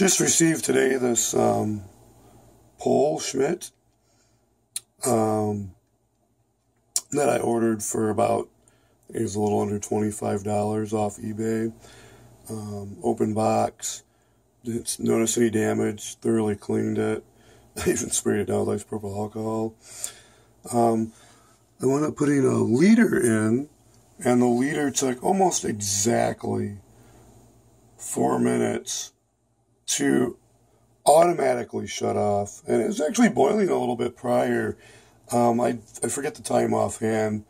Just received today this pole Schmidt that I ordered for about, it was a little under $25 off eBay. Open box, didn't notice any damage, thoroughly cleaned it. I even sprayed it down with isopropyl alcohol. I wound up putting a liter in, and the liter took almost exactly 4 minutes to automatically shut off. And it was actually boiling a little bit prior. I forget the time offhand,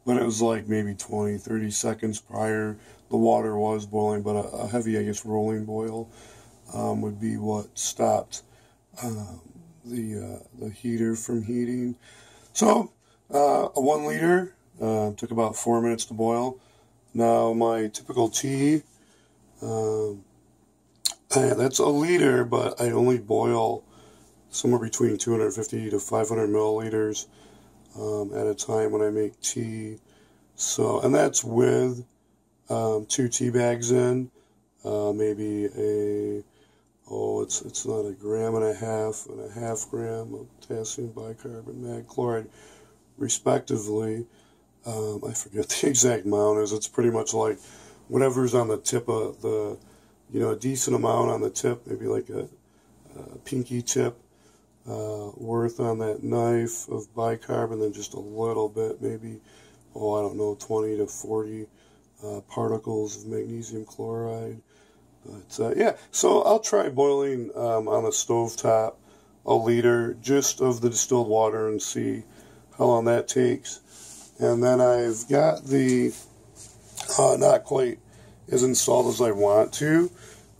but it was like maybe 20, 30 seconds prior. The water was boiling, but a heavy, I guess, rolling boil would be what stopped the heater from heating. So, a 1 liter took about 4 minutes to boil. Now, my typical tea, that's a liter, but I only boil somewhere between 250 to 500 milliliters at a time when I make tea. So, and that's with 2 tea bags in, maybe it's not a 1.5 grams and a 1/2 gram of potassium bicarbonate mag chloride, respectively. I forget the exact amount is. It's pretty much like whatever's on the tip of the, a decent amount on the tip, maybe like a pinky tip worth on that knife of bicarb, and then just a little bit, maybe, I don't know, 20 to 40 particles of magnesium chloride. But yeah, so I'll try boiling on the stovetop a liter just of the distilled water and see how long that takes. And then I've got the not quite as installed as I want to.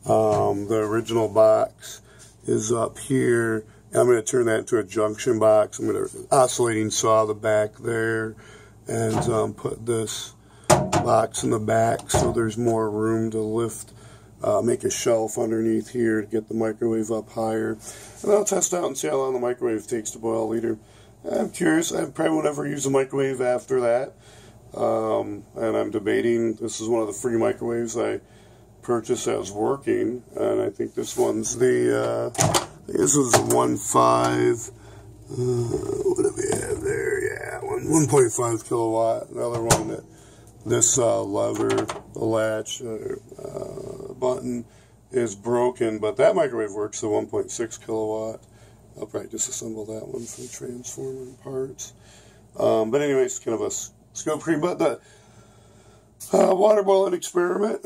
The original box is up here. I'm going to turn that into a junction box. I'm going to oscillating saw the back there and put this box in the back so there's more room to lift, make a shelf underneath here to get the microwave up higher. And I'll test out and see how long the microwave takes to boil a liter. I'm curious. I probably won't ever use a microwave after that. And I'm debating, this is one of the free microwaves I purchased that was working, and I think this one's the, this is a 1.5, what do we have there? Yeah, 1.5 kilowatt. Another one that this lever, the latch button is broken, but that microwave works, the 1.6 kilowatt. I'll probably disassemble that one for the transformer parts. But anyway, it's kind of a scope cream. But the water boiling experiment,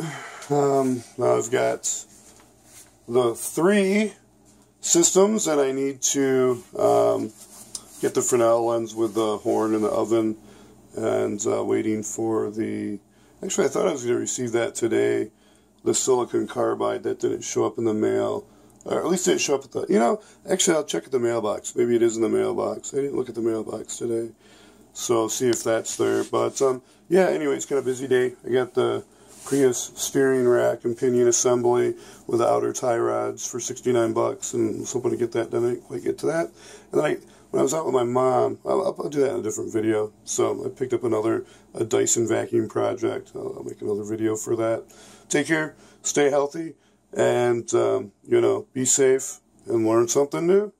now I've got the 3 systems, and I need to get the Fresnel lens with the horn in the oven, and waiting for the, actually I thought I was going to receive that today, the silicon carbide that didn't show up in the mail, or at least it didn't show up at the, actually I'll check at the mailbox, maybe it is in the mailbox. I didn't look at the mailbox today, so see if that's there. But yeah, anyway, it's kind of a busy day. I got the Prius steering rack and pinion assembly with the outer tie rods for 69 bucks, and I was hoping to get that done. I didn't quite get to that. And then when I was out with my mom, I'll do that in a different video. So I picked up a Dyson vacuum project. I'll make another video for that. Take care, stay healthy, and be safe and learn something new.